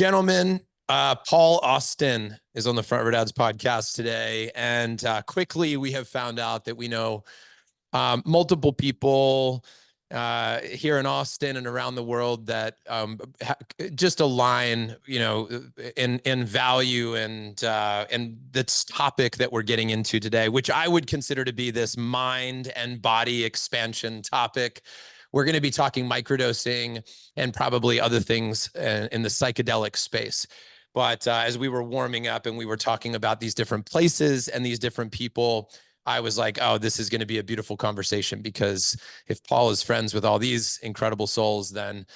Gentlemen, Paul Austin is on the Front Row Dads podcast today. And quickly, we have found out that we know multiple people here in Austin and around the world that just align, in value and this topic that we're getting into today, which I would consider to be this mind and body expansion topic. We're going to be talking microdosing and probably other things in the psychedelic space. But as we were warming up and we were talking about these different places and these different people, I was like, oh, this is going to be a beautiful conversation, because if Paul is friends with all these incredible souls, then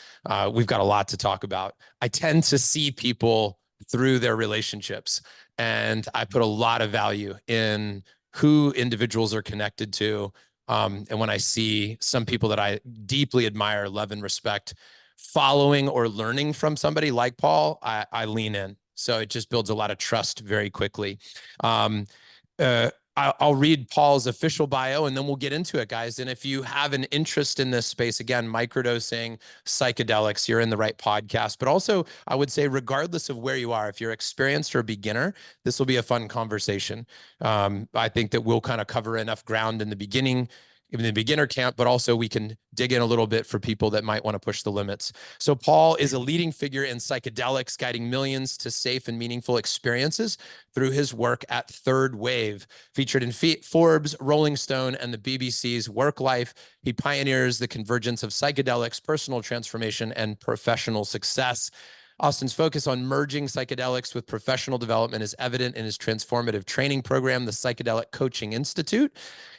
we've got a lot to talk about. I tend to see people through their relationships, and I put a lot of value in who individuals are connected to. And when I see some people that I deeply admire, love, and respect, following or learning from somebody like Paul, I lean in. So it just builds a lot of trust very quickly. I'll read Paul's official bio and then we'll get into it, guys. And if you have an interest in this space, again, microdosing, psychedelics, you're in the right podcast. But also, I would say, regardless of where you are, if you're experienced or a beginner, this will be a fun conversation. I think that we'll kind of cover enough ground in the beginning, in the beginner camp, but also we can dig in a little bit for people that might want to push the limits. So Paul is a leading figure in psychedelics, guiding millions to safe and meaningful experiences through his work at Third Wave. Featured in Forbes, Rolling Stone, and the BBC's Work Life, he pioneers the convergence of psychedelics, personal transformation, and professional success. Austin's focus on merging psychedelics with professional development is evident in his transformative training program, the Psychedelic Coaching Institute.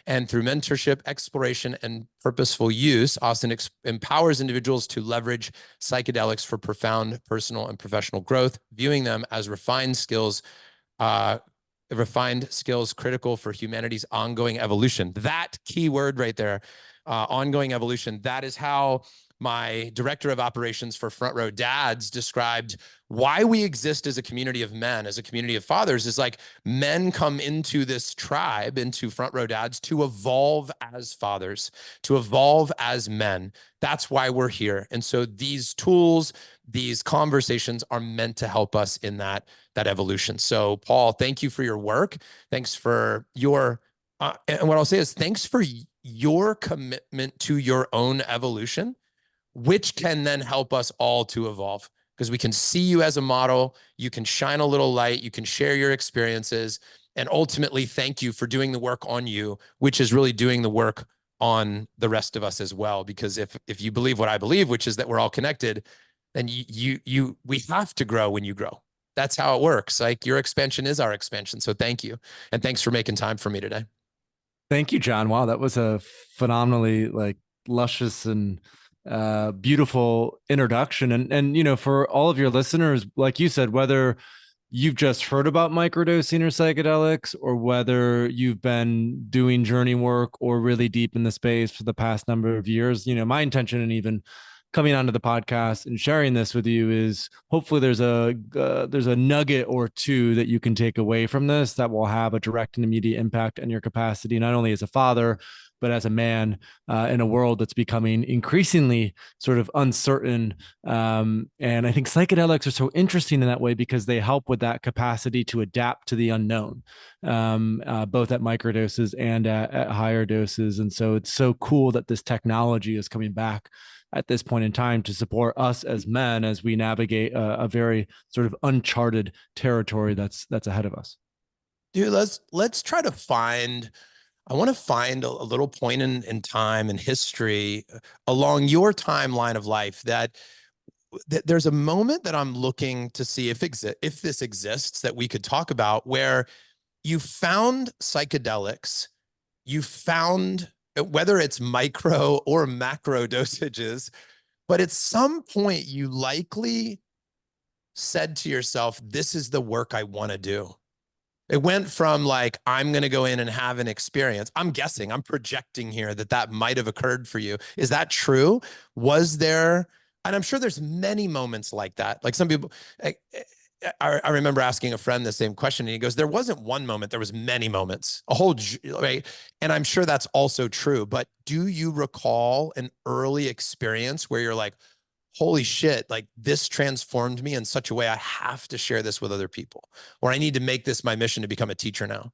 And through mentorship, exploration, and purposeful use, Austin empowers individuals to leverage psychedelics for profound personal and professional growth, viewing them as refined skills critical for humanity's ongoing evolution. That key word right there, ongoing evolution, that is how my director of operations for Front Row Dads described why we exist as a community of men, as a community of fathers, is like men come into this tribe, into Front Row Dads, to evolve as fathers, to evolve as men. That's why we're here. And so these tools, these conversations are meant to help us in that evolution. So Paul, thank you for your work. Thanks for your, and what I'll say is thanks for your commitment to your own evolution, which can then help us all to evolve, because we can see you as a model. You can shine a little light. You can share your experiences. And ultimately, thank you for doing the work on you, which is really doing the work on the rest of us as well. Because if you believe what I believe, which is that we're all connected, then we have to grow when you grow. That's how it works. Like, your expansion is our expansion. So thank you. And thanks for making time for me today. Thank you, John. Wow, that was a phenomenally luscious and beautiful introduction. And for all of your listeners, like you said, whether you've just heard about microdosing or psychedelics, or whether you've been doing journey work or really deep in the space for the past number of years, my intention in even coming onto the podcast and sharing this with you is hopefully there's a nugget or two that you can take away from this that will have a direct and immediate impact on your capacity, not only as a father, but as a man in a world that's becoming increasingly sort of uncertain. And I think psychedelics are so interesting in that way because they help with that capacity to adapt to the unknown, both at microdoses and at higher doses. And so it's so cool that this technology is coming back at this point in time to support us as men as we navigate a very sort of uncharted territory that's ahead of us. Dude, let's try to find, I want to find a little point in time and history along your timeline of life that there's a moment that I'm looking to see if this exists that we could talk about, where you found psychedelics, you found, whether it's micro or macro dosages, but at some point you likely said to yourself, this is the work I want to do. It went from like, I'm going to go in and have an experience. I'm guessing, I'm projecting here that might have occurred for you. Is that true? Was there, and I'm sure there's many moments like that. Like some people, I remember asking a friend the same question, and he goes, there wasn't one moment, there was many moments, right? And I'm sure that's also true, but do you recall an early experience where you're like, holy shit, like this transformed me in such a way I have to share this with other people, or I need to make this my mission to become a teacher now?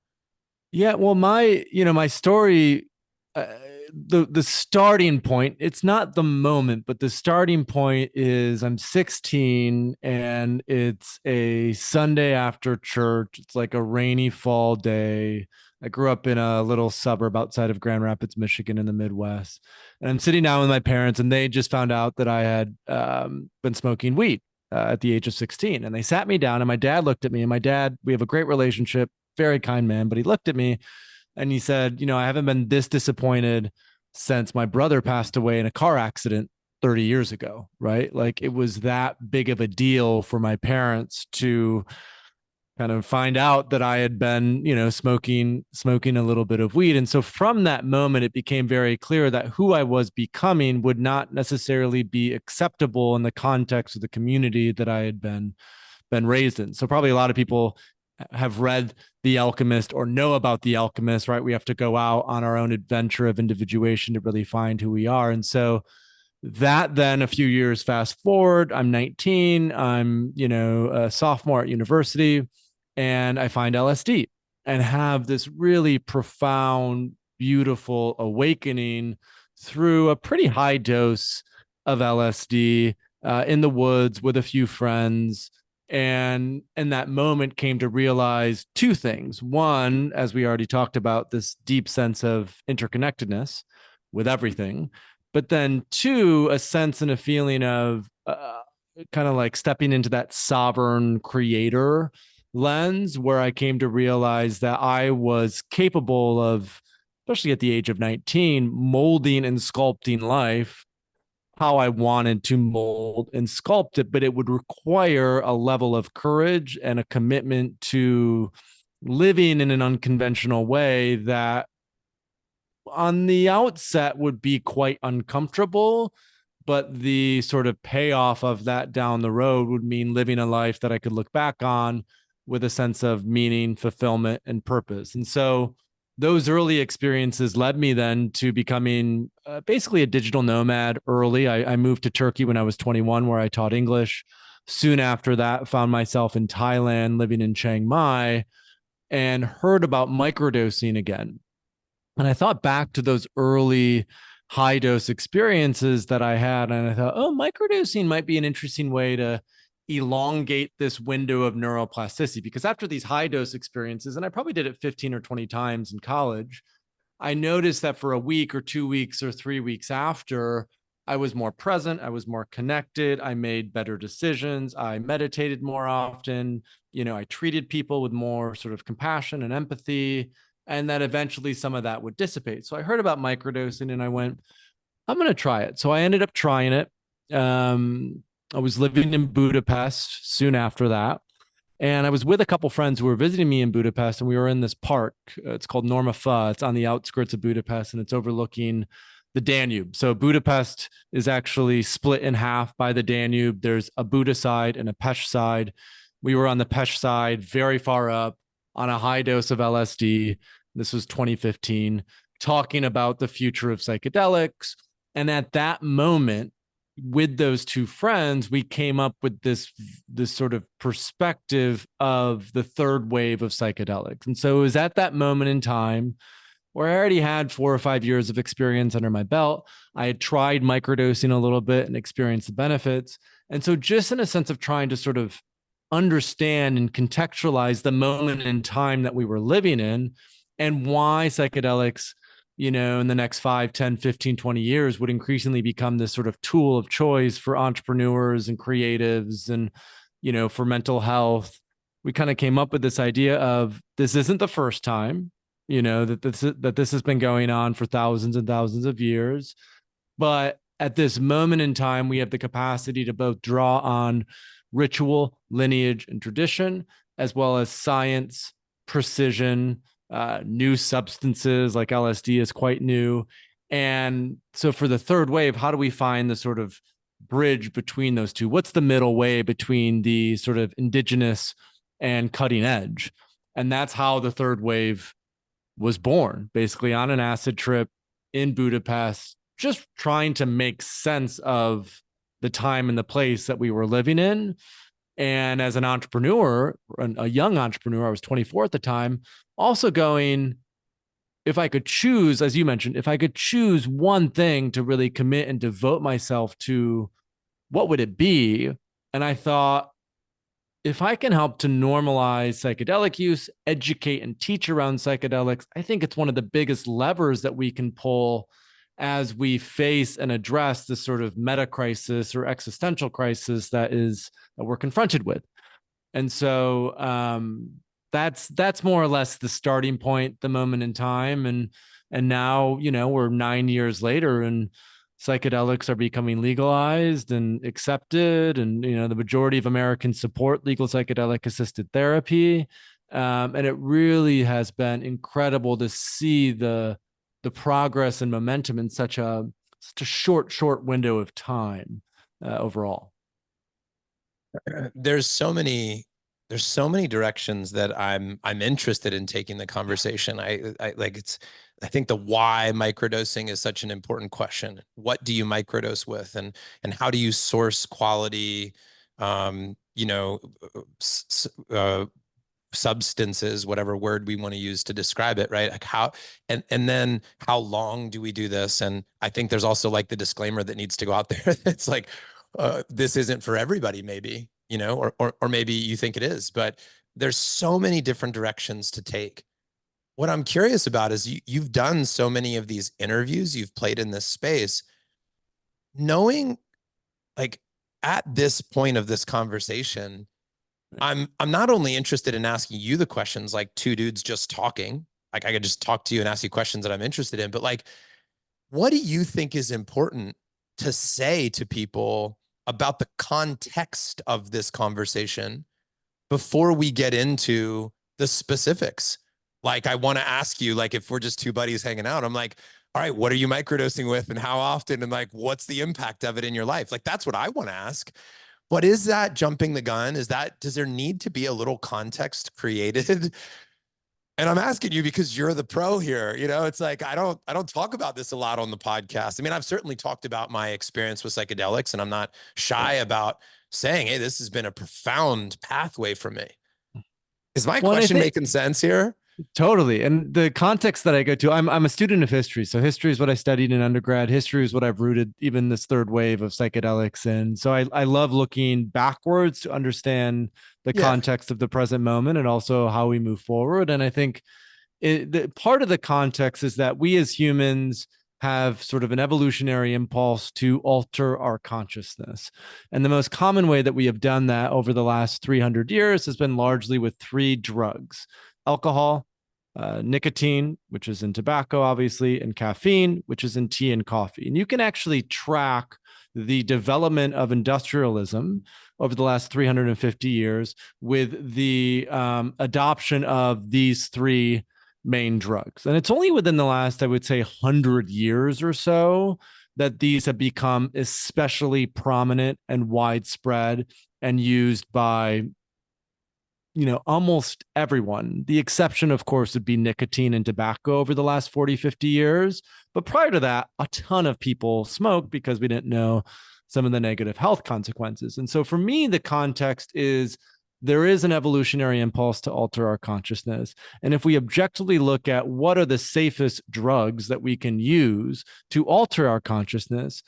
Yeah, well, my story, uh, the starting point, it's not the moment, but the starting point is I'm 16 and it's a Sunday after church. It's like a rainy fall day. I grew up in a little suburb outside of Grand Rapids, Michigan, in the Midwest. And I'm sitting down with my parents, and they just found out that I had been smoking weed at the age of 16. And they sat me down, and my dad looked at me, and my dad, we have a great relationship, very kind man, but he looked at me and he said, I haven't been this disappointed since my brother passed away in a car accident 30 years ago, right? Like, it was that big of a deal for my parents to kind of find out that I had been, smoking a little bit of weed. And so from that moment, it became very clear that who I was becoming would not necessarily be acceptable in the context of the community that I had been raised in. So probably a lot of people have read The Alchemist or know about The Alchemist, right? We have to go out on our own adventure of individuation to really find who we are. And so that, then a few years fast forward, I'm 19, I'm, a sophomore at university, and I find LSD and have this really profound, beautiful awakening through a pretty high dose of LSD in the woods with a few friends. And in that moment came to realize two things. One, as we already talked about, this deep sense of interconnectedness with everything. But then two, a sense and a feeling of kind of like stepping into that sovereign creator lens, where I came to realize that I was capable of, especially at the age of 19, molding and sculpting life how I wanted to mold and sculpt it, but it would require a level of courage and a commitment to living in an unconventional way that on the outset would be quite uncomfortable, but the sort of payoff of that down the road would mean living a life that I could look back on with a sense of meaning, fulfillment, and purpose. And so those early experiences led me then to becoming basically a digital nomad early. I moved to Turkey when I was 21, where I taught English. Soon after that, found myself in Thailand, living in Chiang Mai, and heard about microdosing again. And I thought back to those early high dose experiences that I had. And I thought, oh, microdosing might be an interesting way to elongate this window of neuroplasticity. Because after these high dose experiences, and I probably did it 15 or 20 times in college, I noticed that for a week or 2 weeks or 3 weeks after, I was more present, I was more connected, I made better decisions, I meditated more often, I treated people with more sort of compassion and empathy, and that eventually some of that would dissipate. So I heard about microdosing and I went, I'm going to try it. So I ended up trying it. I was living in Budapest soon after that. And I was with a couple friends who were visiting me in Budapest, and we were in this park. It's called Norma Fa. It's on the outskirts of Budapest, and it's overlooking the Danube. So Budapest is actually split in half by the Danube. There's a Buda side and a Pest side. We were on the Pest side, very far up, on a high dose of LSD. This was 2015, talking about the future of psychedelics. And at that moment, with those two friends, we came up with this sort of perspective of the third wave of psychedelics. And so it was at that moment in time where I already had 4 or 5 years of experience under my belt. I had tried microdosing a little bit and experienced the benefits. And so just in a sense of trying to sort of understand and contextualize the moment in time that we were living in, and why psychedelics, in the next 5, 10, 15, 20 years would increasingly become this sort of tool of choice for entrepreneurs and creatives and, for mental health. We kind of came up with this idea of, this isn't the first time, that this has been going on for thousands and thousands of years. But at this moment in time, we have the capacity to both draw on ritual, lineage, and tradition, as well as science, precision, new substances like LSD is quite new. And so for the third wave, how do we find the sort of bridge between those two? What's the middle way between the sort of indigenous and cutting edge? And that's how the third wave was born, basically on an acid trip in Budapest, just trying to make sense of the time and the place that we were living in. And as an entrepreneur, a young entrepreneur, I was 24 at the time, also going, if I could choose, as you mentioned, if I could choose one thing to really commit and devote myself to, what would it be? And I thought, if I can help to normalize psychedelic use, educate and teach around psychedelics, I think it's one of the biggest levers that we can pull as we face and address this sort of meta crisis or existential crisis that we're confronted with. And so that's more or less the starting point, the moment in time. And now, we're 9 years later, and psychedelics are becoming legalized and accepted. And, the majority of Americans support legal psychedelic assisted therapy. And it really has been incredible to see the progress and momentum in such a short window of time overall. There's so many directions that I'm interested in taking the conversation. I think the why microdosing is such an important question. What do you microdose with, and how do you source quality, substances, whatever word we want to use to describe it, right? Like how, and then how long do we do this? And I think there's also like the disclaimer that needs to go out there. It's like, this isn't for everybody, maybe, or maybe you think it is, but there's so many different directions to take. What I'm curious about is you've done so many of these interviews, you've played in this space, knowing, like, at this point of this conversation, I'm not only interested in asking you the questions, like two dudes just talking, like I could just talk to you and ask you questions that I'm interested in, but like, what do you think is important to say to people about the context of this conversation before we get into the specifics? Like, I want to ask you, like, if we're just two buddies hanging out, I'm like, all right, what are you microdosing with and how often? And like, what's the impact of it in your life? Like, that's what I want to ask. But is that jumping the gun? Does there need to be a little context created? And I'm asking you because you're the pro here. It's like, I don't talk about this a lot on the podcast. I mean, I've certainly talked about my experience with psychedelics, and I'm not shy about saying, hey, this has been a profound pathway for me. Is my question making sense here? Totally. And the context that I go to, I'm a student of history. So history is what I studied in undergrad. History is what I've rooted even this third wave of psychedelics in. So I love looking backwards to understand the context of the present moment and also how we move forward. And I think part of the context is that we as humans have sort of an evolutionary impulse to alter our consciousness. And the most common way that we have done that over the last 300 years has been largely with three drugs: alcohol, nicotine, which is in tobacco, obviously, and caffeine, which is in tea and coffee. And you can actually track the development of industrialism over the last 350 years with the adoption of these three main drugs. And it's only within the last, I would say, 100 years or so that these have become especially prominent and widespread and used by almost everyone. The exception, of course, would be nicotine and tobacco over the last 40, 50 years. But prior to that, a ton of people smoked because we didn't know some of the negative health consequences. And so for me, the context is there is an evolutionary impulse to alter our consciousness. And if we objectively look at what are the safest drugs that we can use to alter our consciousness,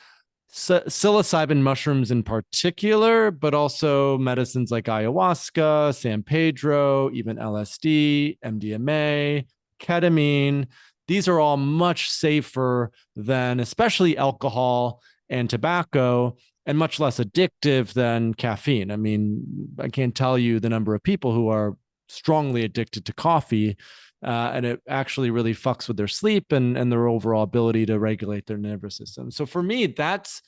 psilocybin mushrooms in particular, but also medicines like ayahuasca, San Pedro, even LSD, MDMA, ketamine. These are all much safer than especially alcohol and tobacco, and much less addictive than caffeine. I mean, I can't tell you the number of people who are strongly addicted to coffee, and it actually really fucks with their sleep and their overall ability to regulate their nervous system. So for me, that's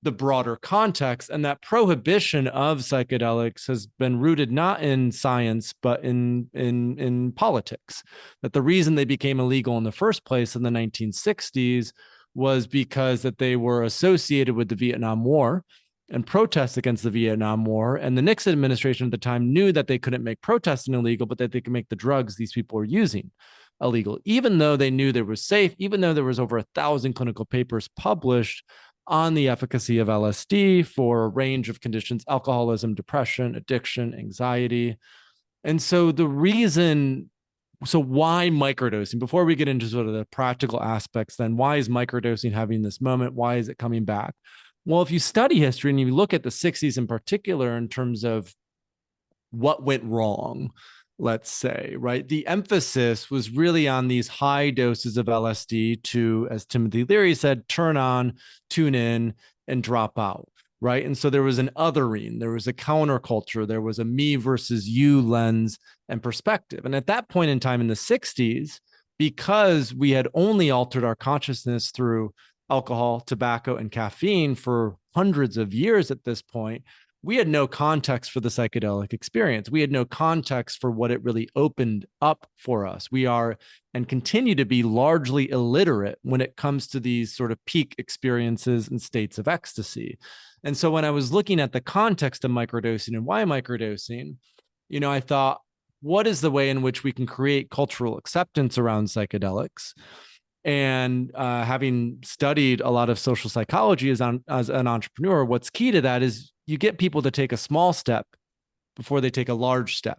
the broader context. And that prohibition of psychedelics has been rooted not in science, but in politics. That the reason they became illegal in the first place in the 1960s was because that they were associated with the Vietnam War and protests against the Vietnam War. And the Nixon administration at the time knew that they couldn't make protesting illegal, but that they could make the drugs these people were using illegal, even though they knew they were safe, even though there was over 1,000 clinical papers published on the efficacy of LSD for a range of conditions: alcoholism, depression, addiction, anxiety. And so why microdosing? Before we get into sort of the practical aspects, then why is microdosing having this moment? Why is it coming back? Well, if you study history and you look at the 60s in particular in terms of what went wrong, let's say, right? The emphasis was really on these high doses of LSD to, as Timothy Leary said, turn on, tune in, and drop out, right? And so there was an othering, there was a counterculture, there was a me versus you lens and perspective. And at that point in time in the 60s, because we had only altered our consciousness through alcohol, tobacco, and caffeine for hundreds of years at this point, we had no context for the psychedelic experience. We had no context for what it really opened up for us. We are and continue to be largely illiterate when it comes to these sort of peak experiences and states of ecstasy. And so when I was looking at the context of microdosing and why microdosing, I thought, what is the way in which we can create cultural acceptance around psychedelics? And having studied a lot of social psychology as an entrepreneur, what's key to that is you get people to take a small step before they take a large step.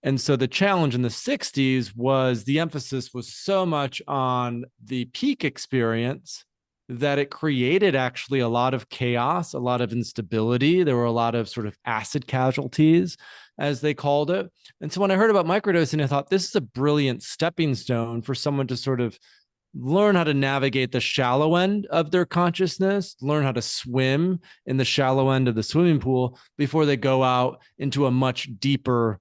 And so the challenge in the 60s was the emphasis was so much on the peak experience that it created actually a lot of chaos, a lot of instability. There were a lot of sort of acid casualties, as they called it. And so when I heard about microdosing, I thought this is a brilliant stepping stone for someone to sort of learn how to navigate the shallow end of their consciousness, learn how to swim in the shallow end of the swimming pool before they go out into a much deeper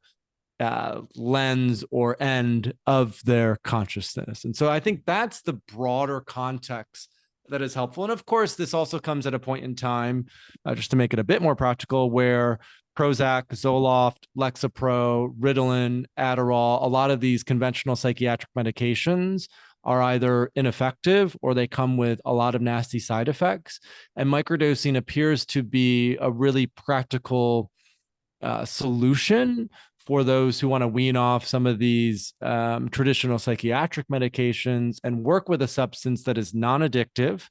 lens or end of their consciousness. And so I think that's the broader context that is helpful. And of course, this also comes at a point in time, just to make it a bit more practical, where Prozac, Zoloft, Lexapro, Ritalin, Adderall, a lot of these conventional psychiatric medications are either ineffective or they come with a lot of nasty side effects. And microdosing appears to be a really practical solution for those who want to wean off some of these traditional psychiatric medications and work with a substance that is non-addictive,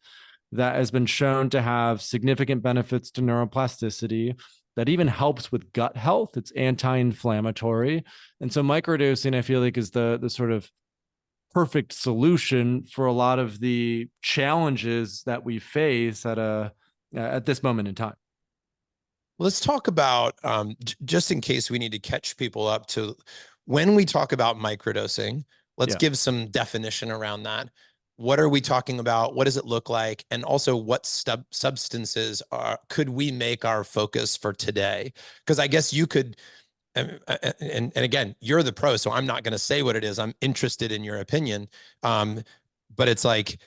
that has been shown to have significant benefits to neuroplasticity, that even helps with gut health. It's anti-inflammatory. And so microdosing, I feel like, is the sort of perfect solution for a lot of the challenges that we face at this moment in time. Let's talk about, just in case we need to catch people up to, when we talk about microdosing, let's give some definition around that. What are we talking about? What does it look like? And also, what substances could we make our focus for today? Because I guess you could, and again, you're the pro, so I'm not going to say what it is. I'm interested in your opinion. But it's like,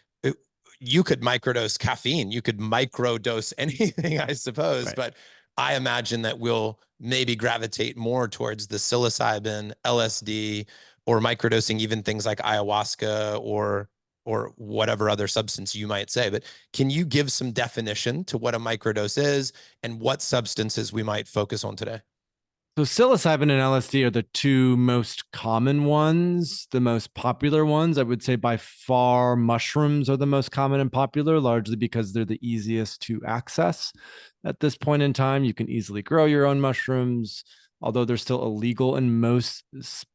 you could microdose caffeine, you could microdose anything, I suppose. Right. But I imagine that we'll maybe gravitate more towards the psilocybin, LSD, or microdosing even things like ayahuasca or whatever other substance you might say. But can you give some definition to what a microdose is and what substances we might focus on today? So psilocybin and LSD are the two most common ones, the most popular ones. I would say by far mushrooms are the most common and popular, largely because they're the easiest to access at this point in time. You can easily grow your own mushrooms, although they're still illegal in most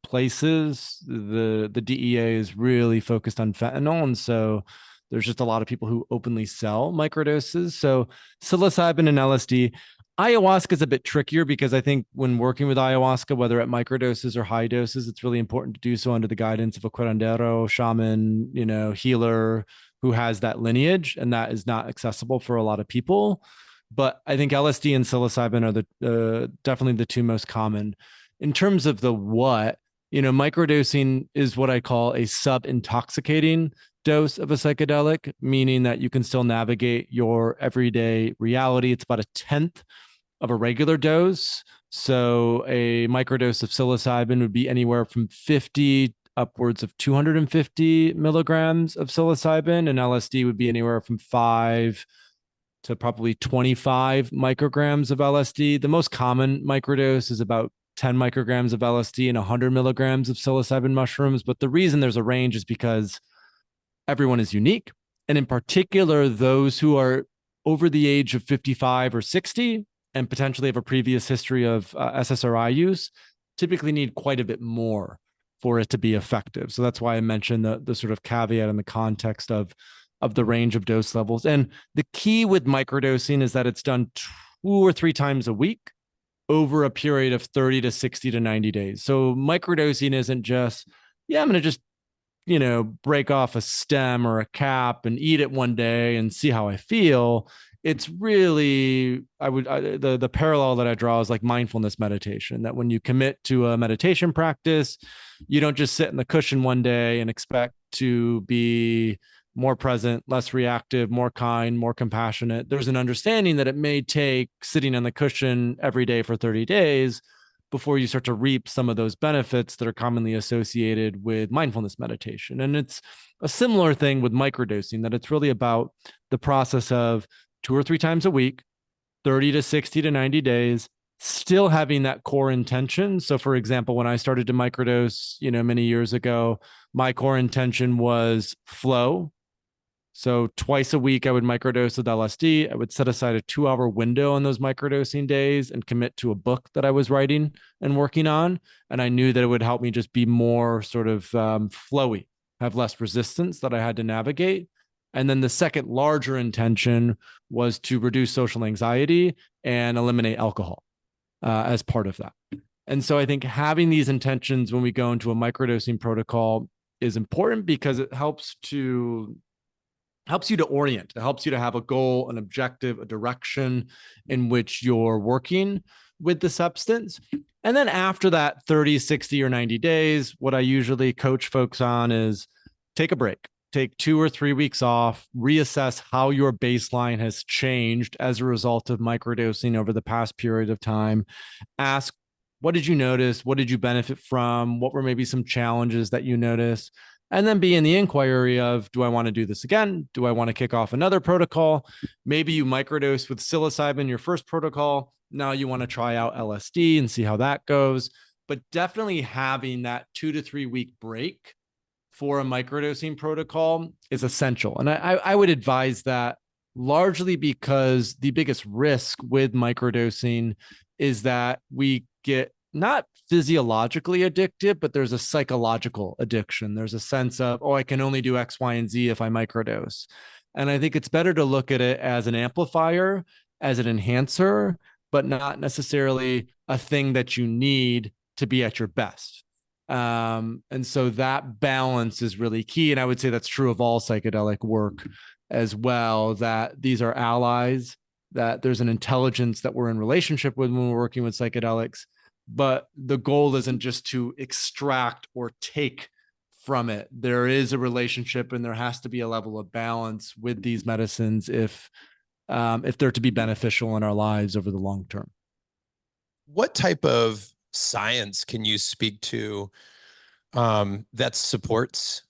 places. The DEA is really focused on fentanyl, and so there's just a lot of people who openly sell microdoses. So psilocybin and LSD. Ayahuasca is a bit trickier because I think when working with ayahuasca, whether at microdoses or high doses, it's really important to do so under the guidance of a curandero, shaman, healer who has that lineage, and that is not accessible for a lot of people. But I think LSD and psilocybin are the definitely the two most common. In terms of the what, microdosing is what I call a sub-intoxicating dose of a psychedelic, meaning that you can still navigate your everyday reality. It's about 1/10 of a regular dose. So a microdose of psilocybin would be anywhere from 50 upwards of 250 milligrams of psilocybin, and LSD would be anywhere from 5 to probably 25 micrograms of LSD. The most common microdose is about 10 micrograms of LSD and 100 milligrams of psilocybin mushrooms. But the reason there's a range is because everyone is unique. And in particular, those who are over the age of 55 or 60 and potentially have a previous history of SSRI use typically need quite a bit more for it to be effective. So that's why I mentioned the sort of caveat in the context of the range of dose levels. And the key with microdosing is that it's done 2 or 3 times a week over a period of 30 to 60 to 90 days. So microdosing isn't just, yeah, I'm going to just, break off a stem or a cap and eat it one day and see how I feel. It's really, the parallel that I draw is like mindfulness meditation, that when you commit to a meditation practice, you don't just sit in the cushion one day and expect to be more present, less reactive, more kind, more compassionate. There's an understanding that it may take sitting on the cushion every day for 30 days before you start to reap some of those benefits that are commonly associated with mindfulness meditation. And it's a similar thing with microdosing, that it's really about the process of 2 or 3 times a week, 30 to 60 to 90 days, still having that core intention. So for example, when I started to microdose, many years ago, my core intention was flow. So twice a week, I would microdose with LSD. I would set aside a 2-hour window on those microdosing days and commit to a book that I was writing and working on. And I knew that it would help me just be more sort of flowy, have less resistance that I had to navigate. And then the second larger intention was to reduce social anxiety and eliminate alcohol as part of that. And so I think having these intentions when we go into a microdosing protocol is important because it helps you to orient. It helps you to have a goal, an objective, a direction in which you're working with the substance. And then after that 30, 60, or 90 days, what I usually coach folks on is take a break. Take 2 or 3 weeks off, reassess how your baseline has changed as a result of microdosing over the past period of time. Ask, what did you notice? What did you benefit from? What were maybe some challenges that you noticed? And then be in the inquiry of, do I want to do this again? Do I want to kick off another protocol? Maybe you microdose with psilocybin, your first protocol. Now you want to try out LSD and see how that goes. But definitely having that 2 to 3 week break for a microdosing protocol is essential. And I would advise that largely because the biggest risk with microdosing is that we get not physiologically addicted, but there's a psychological addiction. There's a sense of, I can only do X, Y, and Z if I microdose. And I think it's better to look at it as an amplifier, as an enhancer, but not necessarily a thing that you need to be at your best. And so that balance is really key. And I would say that's true of all psychedelic work as well, that these are allies, that there's an intelligence that we're in relationship with when we're working with psychedelics. But the goal isn't just to extract or take from it. There is a relationship and there has to be a level of balance with these medicines if they're to be beneficial in our lives over the long term. What type of science can you speak to that supports,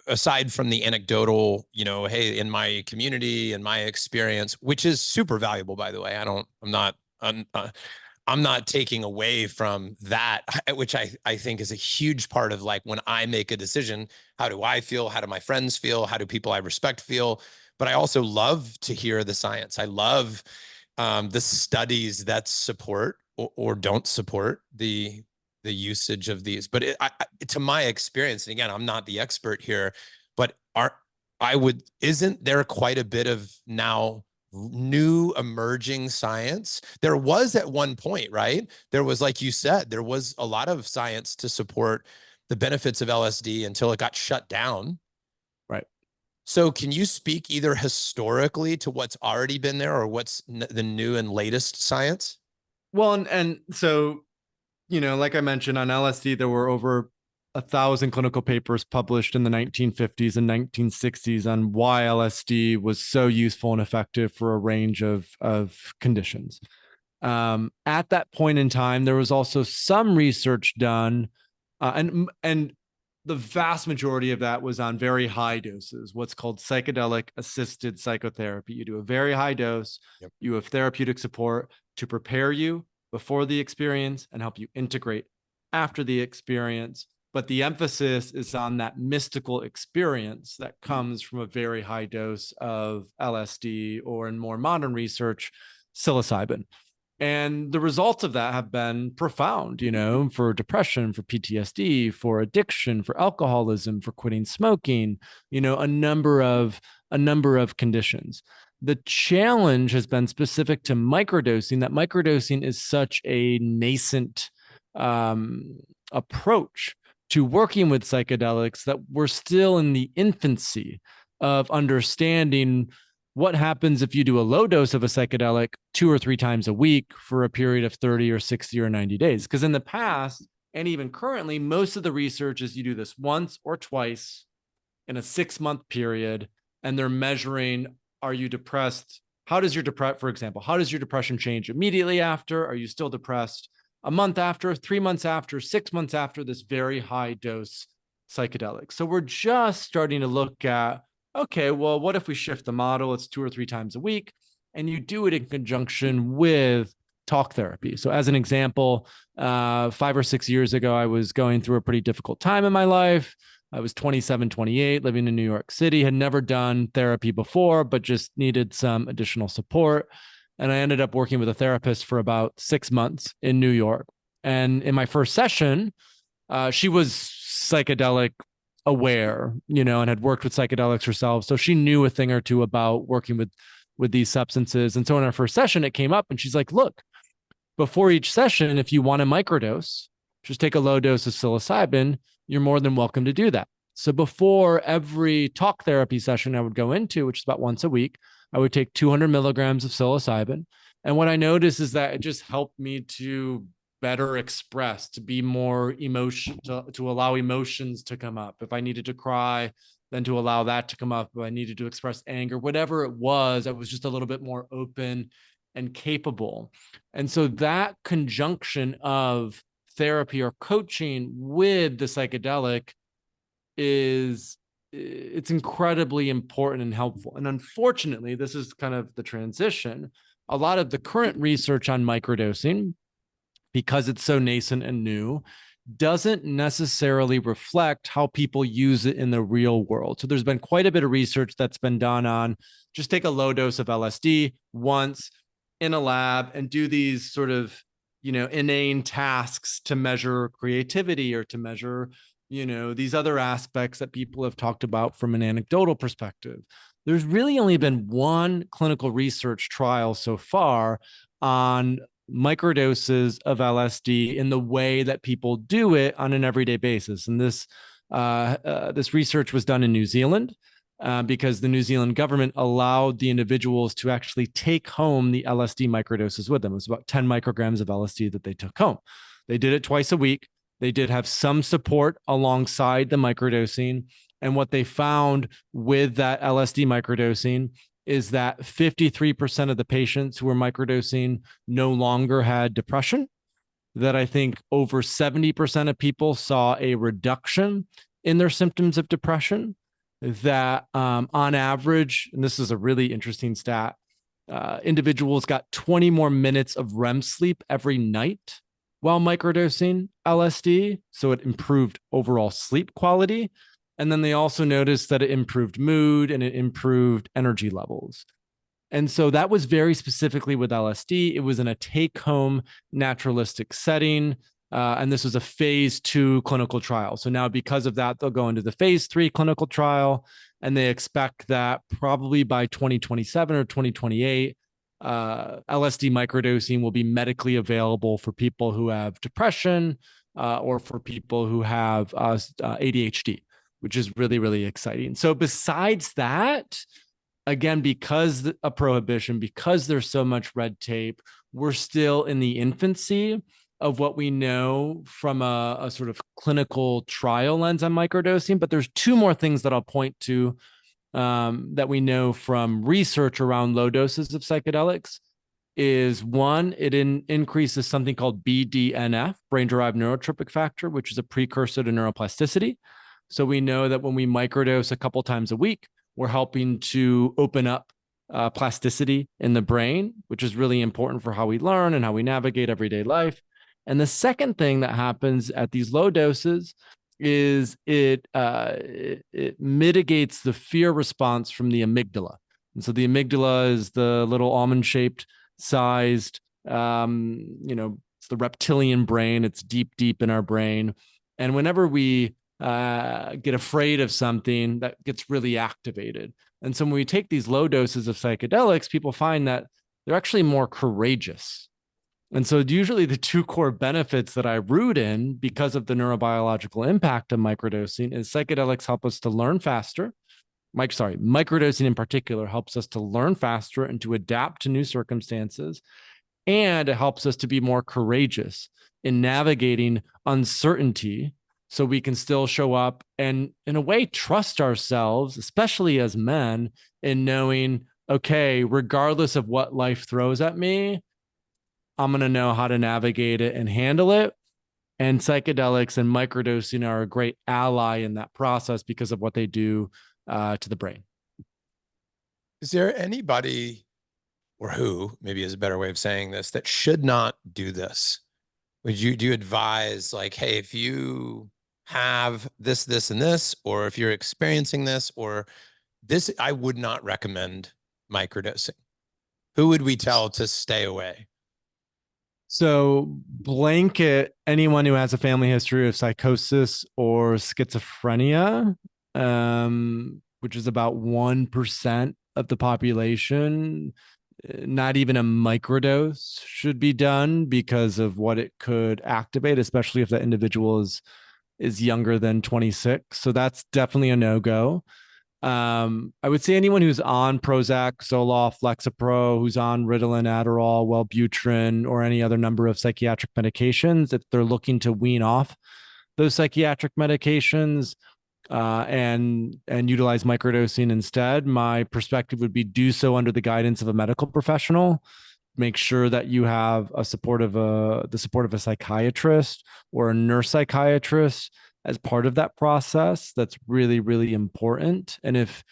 aside from the anecdotal, hey, in my community, in my experience, which is super valuable, by the way. I'm not taking away from that, which I think is a huge part of, like, when I make a decision, how do I feel? How do my friends feel? How do people I respect feel? But I also love to hear the science. I love the studies that support or don't support the usage of these. But to my experience, and again, I'm not the expert here, but isn't there quite a bit of now new emerging science? There was at one point, right? There was, like you said, there was a lot of science to support the benefits of LSD until it got shut down. Right. So can you speak either historically to what's already been there or what's the new and latest science? Well, and so, like I mentioned, on LSD, there were over 1,000 clinical papers published in the 1950s and 1960s on why LSD was so useful and effective for a range of conditions. At that point in time, there was also some research done, and the vast majority of that was on very high doses, what's called psychedelic assisted psychotherapy. You do a very high dose, yep. You have therapeutic support to prepare you before the experience and help you integrate after the experience. but the emphasis is on that mystical experience that comes from a very high dose of LSD, or in more modern research, psilocybin. And the results of that have been profound, for depression, for PTSD, for addiction, for alcoholism, for quitting smoking, a number of conditions. The challenge has been specific to microdosing, that microdosing is such a nascent approach to working with psychedelics that we're still in the infancy of understanding what happens if you do a low dose of a psychedelic 2 or 3 times a week for a period of 30 or 60 or 90 days. Because in the past, and even currently, most of the research is you do this once or twice in a 6-month period, and they're measuring, are you depressed? How does your for example, how does your depression change immediately after? Are you still depressed a month after, 3 months after, 6 months after this very high dose psychedelic? So we're just starting to look at, okay, well, what if we shift the model? It's 2 or 3 times a week, and you do it in conjunction with talk therapy. So as an example, 5 or 6 years ago, I was going through a pretty difficult time in my life. I was 27, 28, living in New York City, had never done therapy before, but just needed some additional support. And I ended up working with a therapist for about 6 months in New York. And in my first session, she was psychedelic aware, and had worked with psychedelics herself. So she knew a thing or two about working with these substances. And so in our first session, it came up and she's like, look, before each session, if you want a microdose, just take a low dose of psilocybin, you're more than welcome to do that. So before every talk therapy session I would go into, which is about once a week, I would take 200 milligrams of psilocybin. And what I noticed is that it just helped me to better express, to be more to allow emotions to come up. If I needed to cry, then to allow that to come up. If I needed to express anger, whatever it was, I was just a little bit more open and capable. And so that conjunction of therapy or coaching with the psychedelic it's incredibly important and helpful. And unfortunately, this is kind of the transition. A lot of the current research on microdosing, because it's so nascent and new, doesn't necessarily reflect how people use it in the real world. So there's been quite a bit of research that's been done on just take a low dose of LSD once in a lab and do these sort of, inane tasks to measure creativity or to measure, these other aspects that people have talked about from an anecdotal perspective. There's really only been one clinical research trial so far on microdoses of LSD in the way that people do it on an everyday basis. And this research was done in New Zealand because the New Zealand government allowed the individuals to actually take home the LSD microdoses with them. It was about 10 micrograms of LSD that they took home. They did it twice a week. They did have some support alongside the microdosing. And what they found with that LSD microdosing is that 53% of the patients who were microdosing no longer had depression, that I think over 70% of people saw a reduction in their symptoms of depression, that on average, and this is a really interesting stat, individuals got 20 more minutes of REM sleep every night while microdosing LSD. So it improved overall sleep quality. And then they also noticed that it improved mood and it improved energy levels. And so that was very specifically with LSD. It was in a take-home naturalistic setting. And this was a phase 2 clinical trial. So now because of that, they'll go into the phase 3 clinical trial. And they expect that probably by 2027 or 2028, LSD microdosing will be medically available for people who have depression or for people who have ADHD, which is really, really exciting. So besides that, again, because a prohibition, because there's so much red tape, we're still in the infancy of what we know from a sort of clinical trial lens on microdosing. But there's 2 more things that I'll point to that we know from research around low doses of psychedelics. Is one, it increases something called BDNF, brain-derived neurotropic factor, which is a precursor to neuroplasticity. So we know that when we microdose a couple times a week, we're helping to open up plasticity in the brain, which is really important for how we learn and how we navigate everyday life. And the second thing that happens at these low doses is it mitigates the fear response from the amygdala. And so the amygdala is the little almond shaped sized, it's the reptilian brain. It's deep, deep in our brain. And whenever we get afraid of something, that gets really activated. And so when we take these low doses of psychedelics, people find that they're actually more courageous. And so usually the two core benefits that I root in because of the neurobiological impact of microdosing is psychedelics help us to learn faster. Microdosing in particular helps us to learn faster and to adapt to new circumstances. And it helps us to be more courageous in navigating uncertainty so we can still show up and, in a way, trust ourselves, especially as men, in knowing, okay, regardless of what life throws at me, I'm going to know how to navigate it and handle it. And psychedelics and microdosing are a great ally in that process because of what they do to the brain. Is there anybody, or who, maybe is a better way of saying this, that should not do this? Do you advise, like, hey, if you have this, this, and this, or if you're experiencing this, or this, I would not recommend microdosing? Who would we tell to stay away? So blanket anyone who has a family history of psychosis or schizophrenia, which is about 1% of the population. Not even a microdose should be done because of what it could activate, especially if that individual is younger than 26. So that's definitely a no-go. I would say anyone who's on Prozac, Zoloft, Lexapro, who's on Ritalin, Adderall, Wellbutrin, or any other number of psychiatric medications, if they're looking to wean off those psychiatric medications and utilize microdosing instead, my perspective would be do so under the guidance of a medical professional. Make sure that you have the support of a psychiatrist or a nurse psychiatrist as part of that process. That's really, really important. And if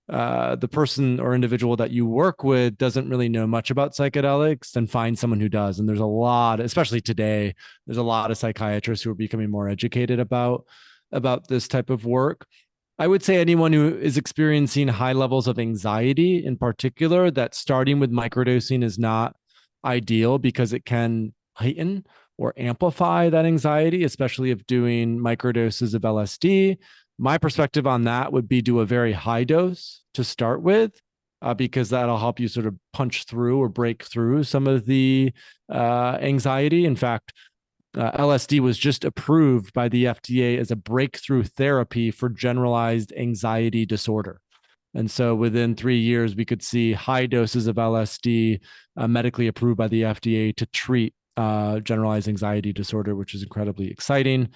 the person or individual that you work with doesn't really know much about psychedelics, then find someone who does. And there's a lot, especially today, there's a lot of psychiatrists who are becoming more educated about this type of work. I would say anyone who is experiencing high levels of anxiety in particular, that starting with microdosing is not ideal because it can heighten or amplify that anxiety, especially if doing microdoses of LSD. My perspective on that would be do a very high dose to start with, because that'll help you sort of punch through or break through some of the anxiety. In fact, LSD was just approved by the FDA as a breakthrough therapy for generalized anxiety disorder. And so within 3 years, we could see high doses of LSD medically approved by the FDA to treat generalized anxiety disorder, which is incredibly exciting.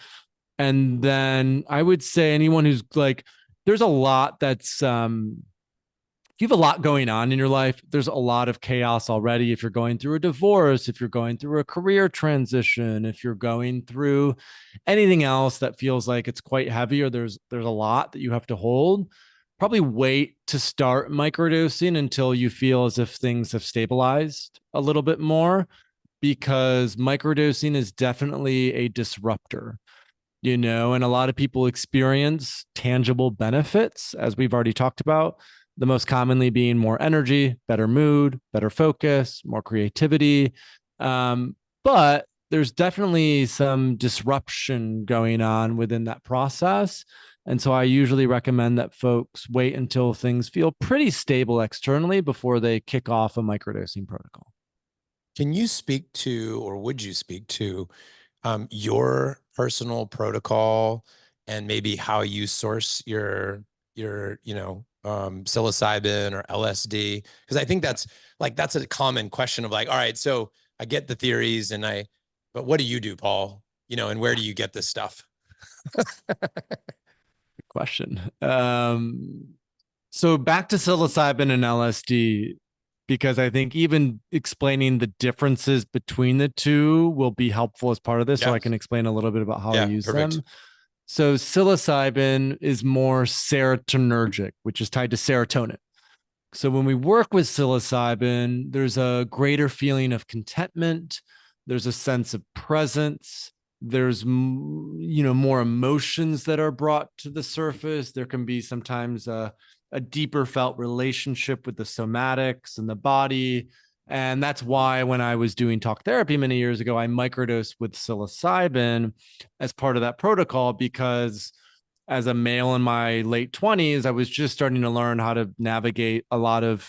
And then I would say anyone who's like, there's a lot that's, you have a lot going on in your life. There's a lot of chaos already. If you're going through a divorce, if you're going through a career transition, if you're going through anything else that feels like it's quite heavy, or there's a lot that you have to hold, probably wait to start microdosing until you feel as if things have stabilized a little bit more, because microdosing is definitely a disruptor, and a lot of people experience tangible benefits, as we've already talked about, the most commonly being more energy, better mood, better focus, more creativity. But there's definitely some disruption going on within that process. And so I usually recommend that folks wait until things feel pretty stable externally before they kick off a microdosing protocol. Can you speak to, or would you speak to, your personal protocol and maybe how you source your psilocybin or LSD? Because I think that's a common question of like, all right, so I get the theories but what do you do, Paul? And where do you get this stuff? Good question. So back to psilocybin and LSD, because I think even explaining the differences between the two will be helpful as part of this. So I can explain a little bit about how I use them. So psilocybin is more serotonergic, which is tied to serotonin. So when we work with psilocybin, there's a greater feeling of contentment. There's a sense of presence. there's more emotions that are brought to the surface. There can be sometimes a deeper felt relationship with the somatics and the body. And that's why when I was doing talk therapy many years ago, I microdosed with psilocybin as part of that protocol, because as a male in my late 20s, I was just starting to learn how to navigate a lot of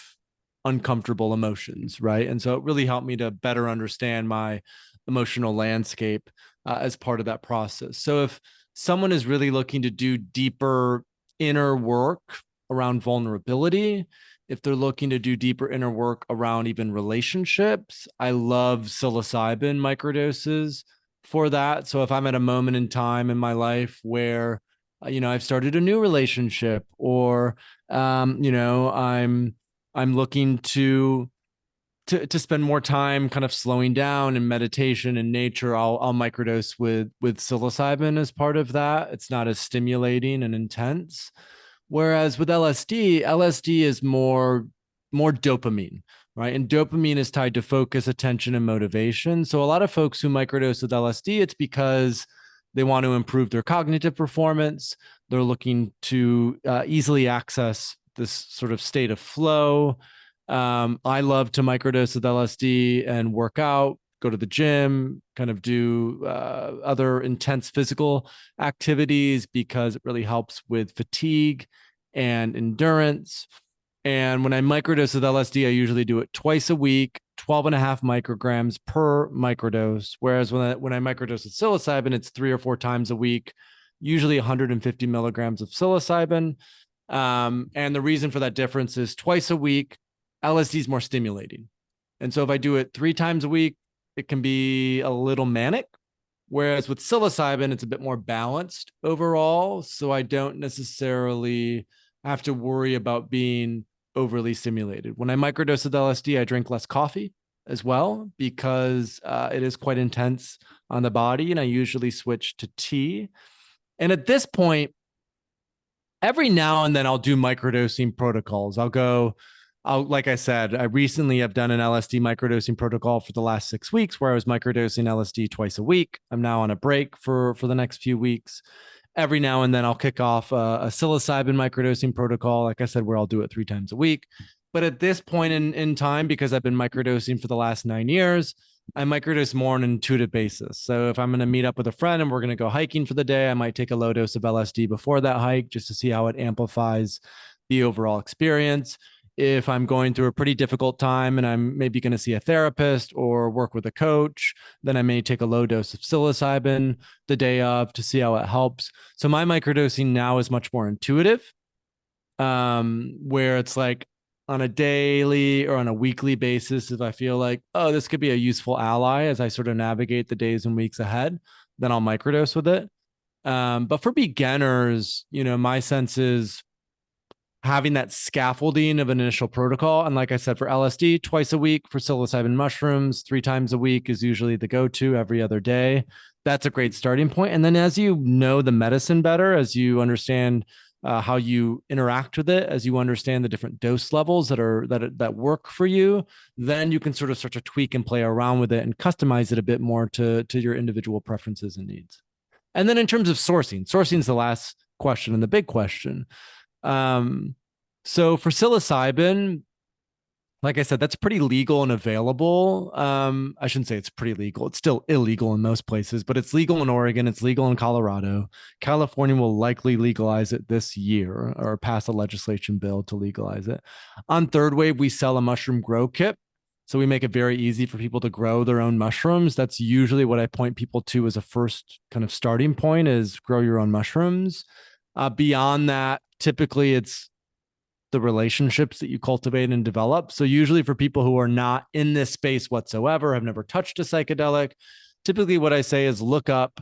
uncomfortable emotions, right? And so it really helped me to better understand my emotional landscape as part of that process. So if someone is really looking to do deeper inner work around vulnerability, if they're looking to do deeper inner work around even relationships, I love psilocybin microdoses for that. So if I'm at a moment in time in my life where I've started a new relationship, or I'm looking to spend more time kind of slowing down in meditation and nature, I'll microdose with psilocybin as part of that. It's not as stimulating and intense. Whereas with LSD is more dopamine, right? And dopamine is tied to focus, attention, and motivation. So a lot of folks who microdose with LSD, it's because they want to improve their cognitive performance. They're looking to easily access this sort of state of flow. I love to microdose with LSD and work out, go to the gym, kind of do other intense physical activities, because it really helps with fatigue and endurance. And when I microdose with LSD, I usually do it twice a week, 12.5 micrograms per microdose. Whereas when I microdose with psilocybin, it's 3 or 4 times a week, usually 150 milligrams of psilocybin. And the reason for that difference is twice a week, LSD is more stimulating. And so if I do it 3 times a week, it can be a little manic. Whereas with psilocybin, it's a bit more balanced overall. So I don't necessarily have to worry about being overly stimulated. When I microdose with LSD, I drink less coffee as well, because it is quite intense on the body. And I usually switch to tea. And at this point, every now and then I'll do microdosing protocols. Like I said, I recently have done an LSD microdosing protocol for the last 6 weeks, where I was microdosing LSD twice a week. I'm now on a break for the next few weeks. Every now and then I'll kick off a psilocybin microdosing protocol, like I said, where I'll do it 3 times a week. But at this point in time, because I've been microdosing for the last 9 years, I microdose more on an intuitive basis. So if I'm going to meet up with a friend and we're going to go hiking for the day, I might take a low dose of LSD before that hike, just to see how it amplifies the overall experience. If I'm going through a pretty difficult time and I'm maybe going to see a therapist or work with a coach, then I may take a low dose of psilocybin the day of to see how it helps. So my microdosing now is much more intuitive, where it's like on a daily or on a weekly basis, if I feel like, oh, this could be a useful ally as I sort of navigate the days and weeks ahead, then I'll microdose with it. But for beginners, my sense is having that scaffolding of an initial protocol. And like I said, for LSD, twice a week. For psilocybin mushrooms, 3 times a week is usually the go-to, every other day. That's a great starting point. And then as you know the medicine better, as you understand how you interact with it, as you understand the different dose levels that work for you, then you can sort of start to tweak and play around with it and customize it a bit more to your individual preferences and needs. And then in terms of sourcing is the last question and the big question. So for psilocybin, like I said, that's pretty legal and available. I shouldn't say it's pretty legal. It's still illegal in most places, but it's legal in Oregon. It's legal in Colorado. California will likely legalize it this year, or pass a legislation bill to legalize it. On Third Wave, we sell a mushroom grow kit. So we make it very easy for people to grow their own mushrooms. That's usually what I point people to as a first kind of starting point, is grow your own mushrooms. Beyond that, typically it's the relationships that you cultivate and develop. So usually for people who are not in this space whatsoever, have never touched a psychedelic, typically what I say is look up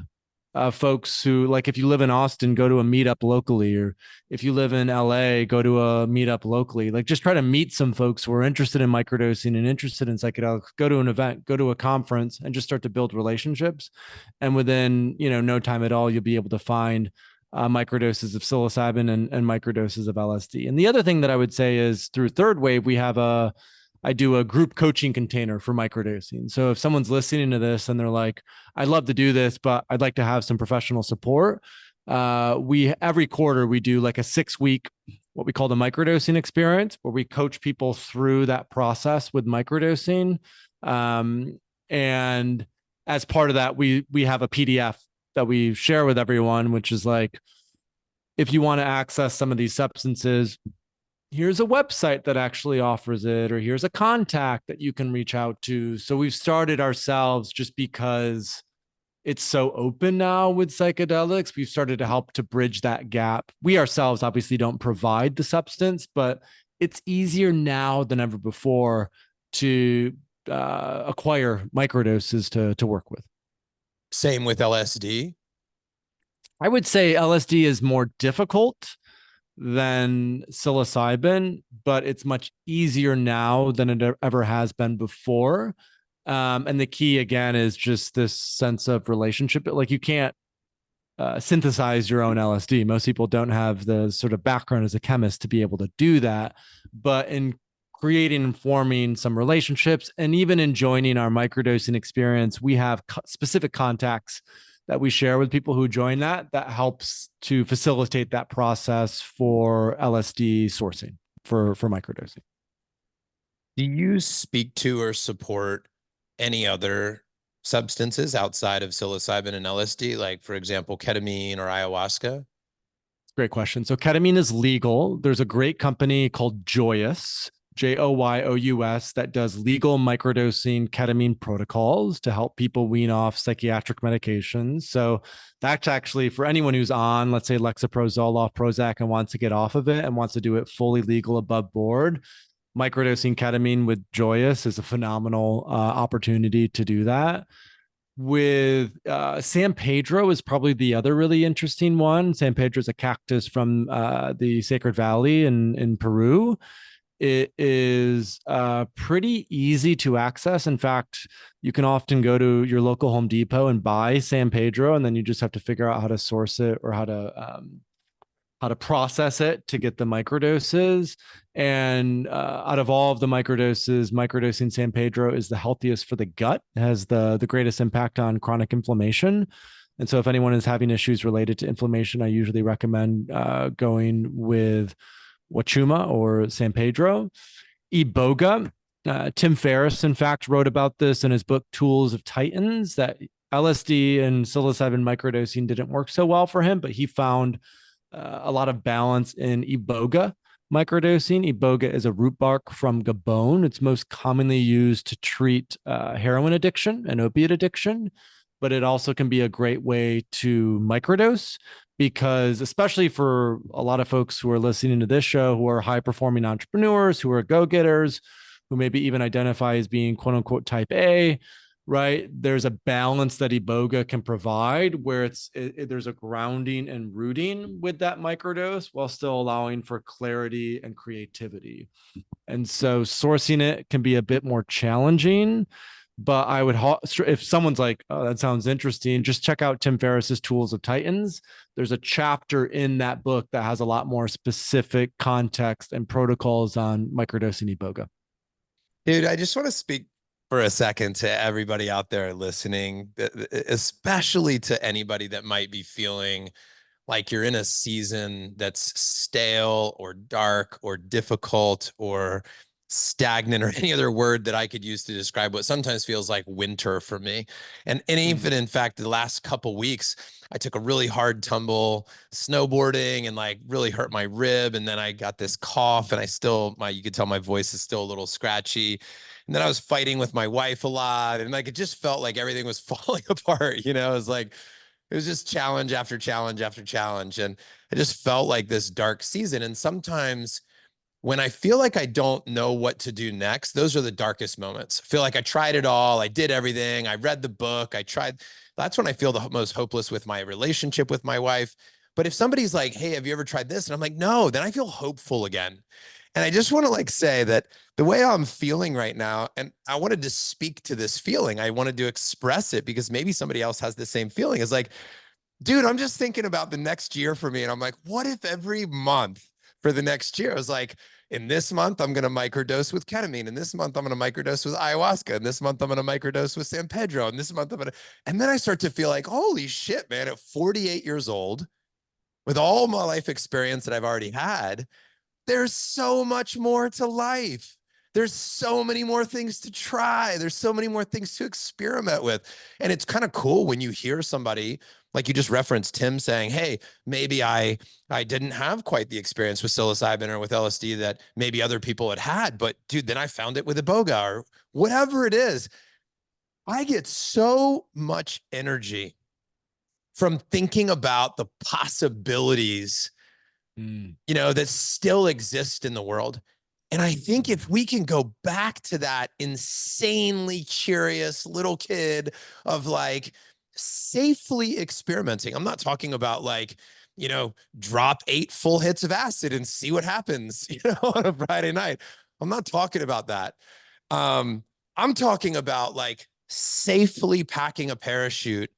folks who, like, if you live in Austin, go to a meetup locally, or if you live in LA, go to a meetup locally. Like, just try to meet some folks who are interested in microdosing and interested in psychedelics. Go to an event, go to a conference, and just start to build relationships. And within no time at all, you'll be able to find microdoses of psilocybin and microdoses of LSD. And the other thing that I would say is, through Third Wave, we have a I do a group coaching container for microdosing. So if someone's listening to this and they're like, I'd love to do this, but I'd like to have some professional support, we every quarter we do like a 6 week what we call the microdosing experience, where we coach people through that process with microdosing. And as part of that, we have a PDF that we share with everyone, which is like, if you want to access some of these substances, here's a website that actually offers it, or here's a contact that you can reach out to. So we've started ourselves just because it's so open now with psychedelics. We've started to help to bridge that gap. We ourselves obviously don't provide the substance, but it's easier now than ever before to acquire microdoses to work with. Same with LSD. I would say LSD is more difficult than psilocybin, but it's much easier now than it ever has been before. And the key again is just this sense of relationship. Like you can't synthesize your own LSD. Most people don't have the sort of background as a chemist to be able to do that. But in creating and forming some relationships, and even in joining our microdosing experience, we have specific contacts that we share with people who join that helps to facilitate that process for LSD sourcing for microdosing. Do you speak to or support any other substances outside of psilocybin and LSD, like, for example, ketamine or ayahuasca? Great question. So ketamine is legal. There's a great company called Joyous, Joyous, that does legal microdosing ketamine protocols to help people wean off psychiatric medications. So that's actually for anyone who's on, let's say, Lexapro, Zoloft, Prozac, and wants to get off of it and wants to do it fully legal above board. Microdosing ketamine with Joyous is a phenomenal opportunity to do that. With San Pedro is probably the other really interesting one. San Pedro is a cactus from the Sacred Valley in Peru. It is pretty easy to access. In fact, you can often go to your local Home Depot and buy San Pedro, and then you just have to figure out how to source it or how to process it to get the microdoses. And out of all of the microdoses, microdosing San Pedro is the healthiest for the gut. It has the greatest impact on chronic inflammation. And so if anyone is having issues related to inflammation, I usually recommend going with Wachuma or San Pedro. Iboga. Tim Ferriss, in fact, wrote about this in his book, Tools of Titans, that LSD and psilocybin microdosing didn't work so well for him, but he found a lot of balance in iboga microdosing. Iboga is a root bark from Gabon. It's most commonly used to treat heroin addiction and opiate addiction, but it also can be a great way to microdose, because especially for a lot of folks who are listening to this show, who are high performing entrepreneurs, who are go-getters, who maybe even identify as being quote unquote type A, right? There's a balance that iboga can provide where there's a grounding and rooting with that microdose while still allowing for clarity and creativity. And so sourcing it can be a bit more challenging, but I would, if someone's like, oh, that sounds interesting, just check out Tim Ferriss's Tools of Titans. There's a chapter in that book that has a lot more specific context and protocols on microdosing iboga. Dude, I just want to speak for a second to everybody out there listening, especially to anybody that might be feeling like you're in a season that's stale or dark or difficult or stagnant or any other word that I could use to describe what sometimes feels like winter for me. And even in fact, the last couple weeks, I took a really hard tumble snowboarding and like really hurt my rib. And then I got this cough and you could tell my voice is still a little scratchy. And then I was fighting with my wife a lot. And like, it just felt like everything was falling apart. It was like, it was just challenge after challenge after challenge. And I just felt like this dark season. And sometimes when I feel like I don't know what to do next, those are the darkest moments. I feel like I tried it all. I did everything. I read the book. I tried. That's when I feel the most hopeless with my relationship with my wife. But if somebody's like, hey, have you ever tried this? And I'm like, no, then I feel hopeful again. And I just want to like say that the way I'm feeling right now, and I wanted to speak to this feeling, I wanted to express it because maybe somebody else has the same feeling. It's like, dude, I'm just thinking about the next year for me. And I'm like, what if every month for the next year, I was like, in this month, I'm going to microdose with ketamine. And this month, I'm going to microdose with ayahuasca. And this month, I'm going to microdose with San Pedro. And this month, I'm going to, and then I start to feel like, holy shit, man, at 48 years old, with all my life experience that I've already had, there's so much more to life. There's so many more things to try. There's so many more things to experiment with. And it's kind of cool when you hear somebody like you just referenced Tim saying, hey, maybe I didn't have quite the experience with psilocybin or with LSD that maybe other people had had, but dude, then I found it with iboga or whatever it is. I get so much energy from thinking about the possibilities that still exist in the world. And I think if we can go back to that insanely curious little kid of like safely experimenting, I'm not talking about like, drop 8 full hits of acid and see what happens, on a Friday night. I'm not talking about that. I'm talking about like safely packing a parachute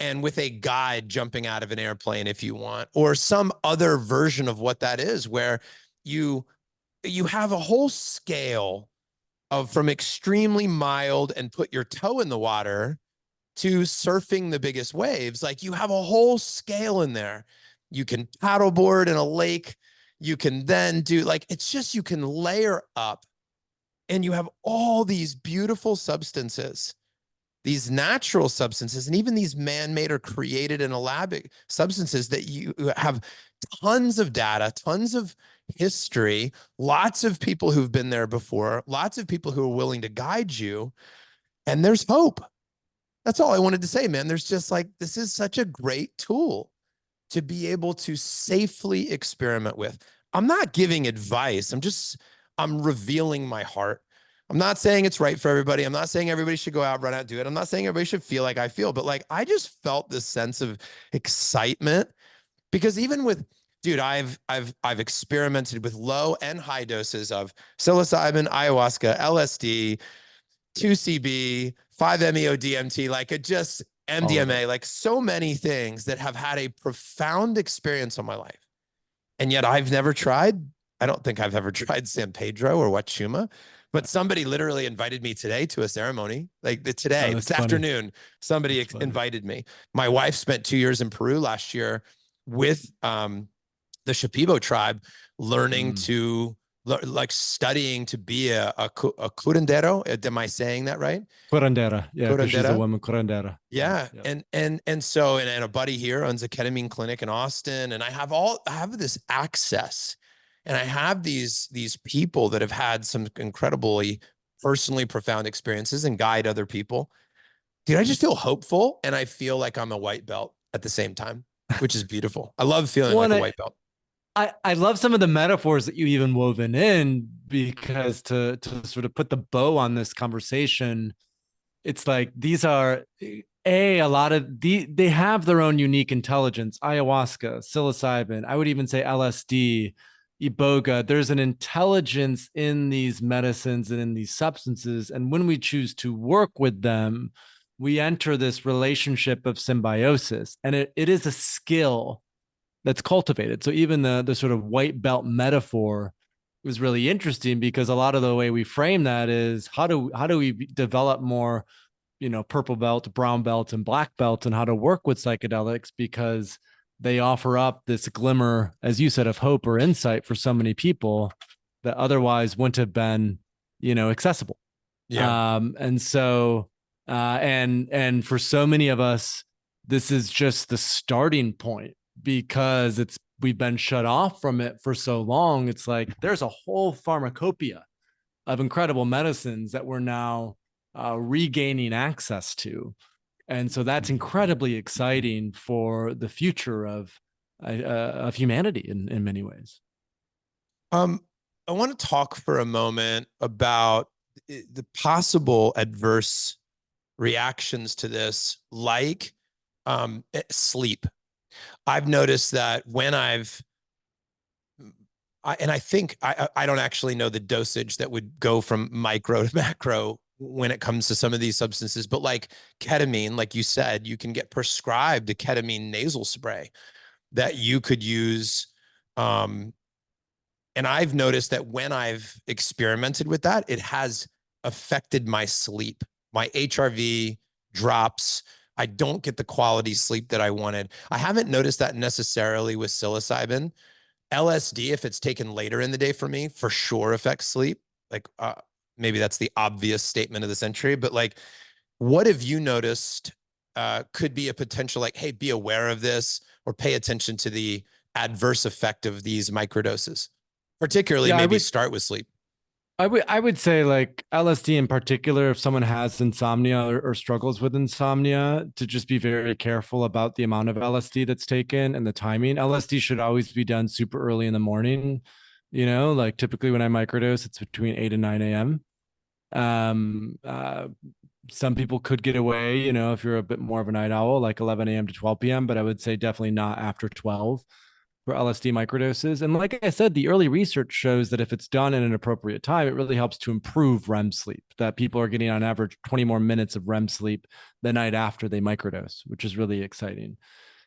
and with a guide jumping out of an airplane if you want, or some other version of what that is, where you have a whole scale of from extremely mild and put your toe in the water to surfing the biggest waves. Like you have a whole scale in there. You can paddleboard in a lake. You can then do like, it's just, you can layer up and you have all these beautiful substances, these natural substances, and even these man-made or created in a lab substances that you have tons of data, tons of history, lots of people who've been there before, lots of people who are willing to guide you, and there's hope. That's all I wanted to say, man. There's just like, this is such a great tool to be able to safely experiment with. I'm not giving advice. I'm revealing my heart. I'm not saying it's right for everybody. I'm not saying everybody should go out, run out, do it. I'm not saying everybody should feel like I feel, but like, I just felt this sense of excitement because even with, dude, I've experimented with low and high doses of psilocybin, ayahuasca, LSD, 2CB, 5-MeO DMT, like it just MDMA, like so many things that have had a profound experience on my life. And yet I don't think I've ever tried San Pedro or Wachuma, but somebody literally invited me today to a ceremony, like this afternoon, somebody invited me. My wife spent 2 years in Peru last year with the Shipibo tribe, learning to, like studying to be a curandero. Am I saying that right? Curandera. Yeah, because she's a woman curandera. Yeah. And so, and a buddy here owns a ketamine clinic in Austin. And I have this access, and I have these people that have had some incredibly personally profound experiences and guide other people. Dude, I just feel hopeful, and I feel like I'm a white belt at the same time, which is beautiful. I love feeling like a white belt. I love some of the metaphors that you even woven in, because to sort of put the bow on this conversation, it's like these are a lot of they have their own unique intelligence. Ayahuasca, psilocybin, I would even say LSD, iboga. There's an intelligence in these medicines and in these substances, and when we choose to work with them, we enter this relationship of symbiosis, and it is a skill that's cultivated. So even the sort of white belt metaphor was really interesting, because a lot of the way we frame that is how do we develop more, purple belt, brown belt, and black belt, and how to work with psychedelics, because they offer up this glimmer, as you said, of hope or insight for so many people that otherwise wouldn't have been, accessible. Yeah. And so, and for so many of us, this is just the starting point, because we've been shut off from it for so long. It's like there's a whole pharmacopoeia of incredible medicines that we're now regaining access to, and so that's incredibly exciting for the future of humanity in many ways. I want to talk for a moment about the possible adverse reactions to this, like sleep. I've noticed that when I think I don't actually know the dosage that would go from micro to macro when it comes to some of these substances, but like ketamine, like you said, you can get prescribed a ketamine nasal spray that you could use And I've noticed that when I've experimented with that, it has affected my sleep. My HRV drops. I don't get the quality sleep that I wanted. I haven't noticed that necessarily with psilocybin. LSD, if it's taken later in the day for me, for sure affects sleep. Like maybe that's the obvious statement of the century, but like, what have you noticed could be a potential, like, hey, be aware of this or pay attention to the adverse effect of these microdoses? Particularly, Yeah, maybe start with sleep. I would say like LSD in particular, if someone has insomnia or struggles with insomnia, to just be very careful about the amount of LSD that's taken and the timing. LSD should always be done super early in the morning. Like typically when I microdose, it's between 8 and 9 a.m. Um, uh, some people could get away, if you're a bit more of a night owl, like 11 a.m. to 12 p.m., but I would say definitely not after 12 for LSD microdoses. And like I said, the early research shows that if it's done in an appropriate time, it really helps to improve REM sleep, that people are getting on average 20 more minutes of REM sleep the night after they microdose, which is really exciting.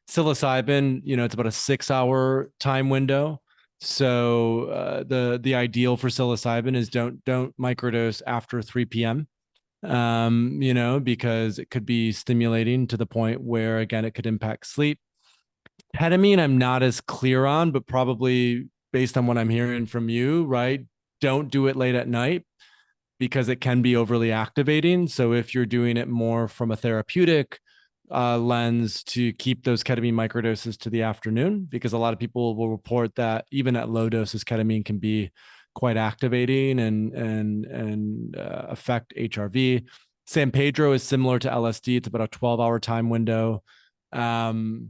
Psilocybin, it's about a 6-hour time window. So the ideal for psilocybin is don't microdose after 3 p.m. Because it could be stimulating to the point where again it could impact sleep. Ketamine, I'm not as clear on, but probably based on what I'm hearing from you, right? Don't do it late at night because it can be overly activating. So if you're doing it more from a therapeutic lens, to keep those ketamine microdoses to the afternoon, because a lot of people will report that even at low doses, ketamine can be quite activating and affect HRV. San Pedro is similar to LSD. It's about a 12-hour time window. So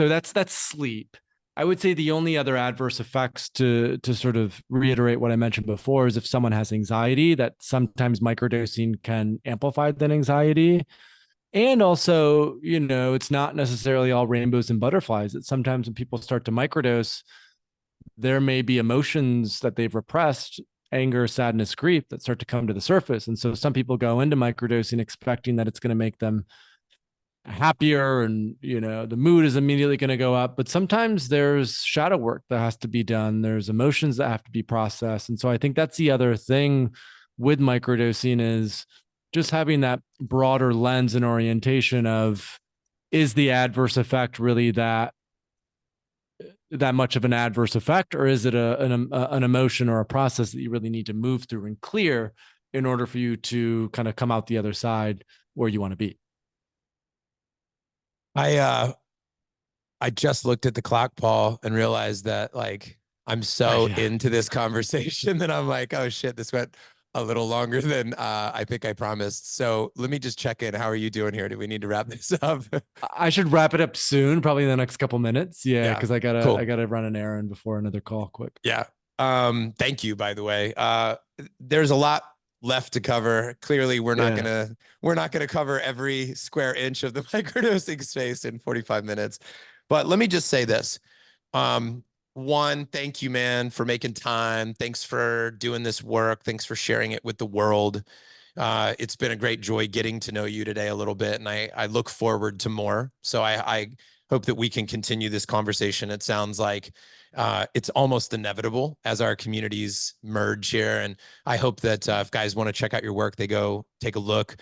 that's sleep. I would say the only other adverse effects, to sort of reiterate what I mentioned before, is if someone has anxiety, that sometimes microdosing can amplify that anxiety. And also, it's not necessarily all rainbows and butterflies. That sometimes when people start to microdose, there may be emotions that they've repressed, anger, sadness, grief, that start to come to the surface. And so some people go into microdosing expecting that it's going to make them happier and the mood is immediately going to go up, but sometimes there's shadow work that has to be done, there's emotions that have to be processed. And so I think that's the other thing with microdosing, is just having that broader lens and orientation of, is the adverse effect really that much of an adverse effect, or is it an emotion or a process that you really need to move through and clear in order for you to kind of come out the other side where you want to be? I just looked at the clock, Paul, and realized that like I'm so Yeah. into this conversation that I'm like, oh shit, this went a little longer than I think I promised. So let me just check in. How are you doing here? Do we need to wrap this up? I should wrap it up soon, probably in the next couple minutes. Yeah, Yeah, because I gotta cool. run an errand before another call quick. Yeah. Thank you, by the way. There's a lot left to cover. Clearly, Yeah. we're not gonna cover every square inch of the microdosing space in 45 minutes. But let me just say this. Um, One, thank you, man, for making time. Thanks for doing this work. Thanks for sharing it with the world. It's been a great joy getting to know you today a little bit, and I look forward to more. So I hope that we can continue this conversation. It sounds like it's almost inevitable as our communities merge here, and I hope that if guys want to check out your work, they go take a look.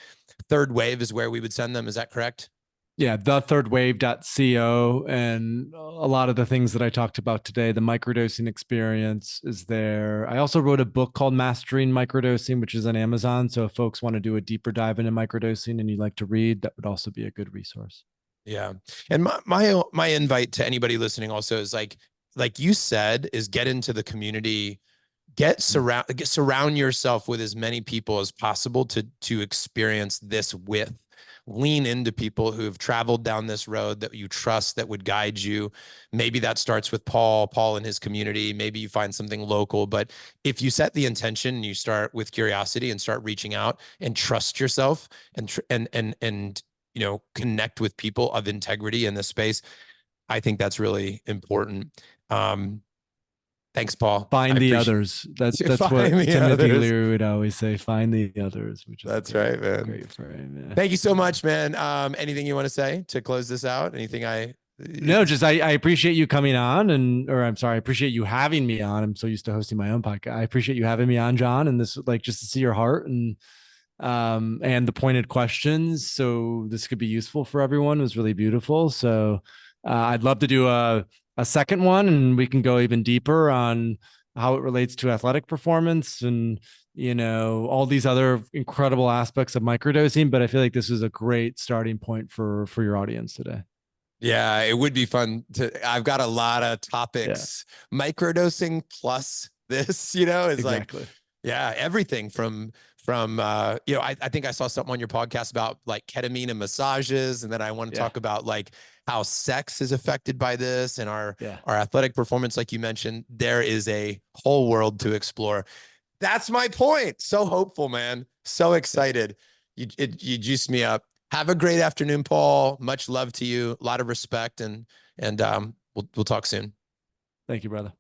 Third Wave is where we would send them. Is that correct? Yeah, thethirdwave.co. And a lot of the things that I talked about today, the microdosing experience is there. I also wrote a book called Mastering Microdosing, which is on Amazon. So if folks want to do a deeper dive into microdosing and you'd like to read, that would also be a good resource. Yeah. And my invite to anybody listening also is like you said, is get into the community, surround yourself with as many people as possible to experience this with. Lean into people who have traveled down this road that you trust, that would guide you. Maybe that starts with Paul and his community. Maybe you find something local, but if you set the intention and you start with curiosity and start reaching out and trust yourself and connect with people of integrity in this space, I think that's really important. Thanks, Paul. I Find the appreciate others. That's find what the Timothy others. Leary would always say. Find the others, which is a That's right, man. great frame. Yeah. Thank you so much, man. Anything you want to say to close this out? Anything I No, just I appreciate you coming on, or I'm sorry, I appreciate you having me on. I'm so used to hosting my own podcast. I appreciate you having me on, John, and this, like, just to see your heart and the pointed questions. So this could be useful for everyone. It was really beautiful. So I'd love to do a second one, and we can go even deeper on how it relates to athletic performance and, all these other incredible aspects of microdosing. But I feel like this is a great starting point for your audience today. Yeah, it would be fun I've got a lot of Yeah, topics. Microdosing plus this, is like, exactly. yeah, everything from I think I saw something on your podcast about like ketamine and massages. And then I want to Yeah, talk about like how sex is affected by this and yeah. our athletic performance, like you mentioned. There is a whole world to explore. That's my point. So hopeful, man. So Yeah. excited. You juiced me up. Have a great afternoon, Paul. Much love to you. A lot of respect, and we'll talk soon. Thank you, brother.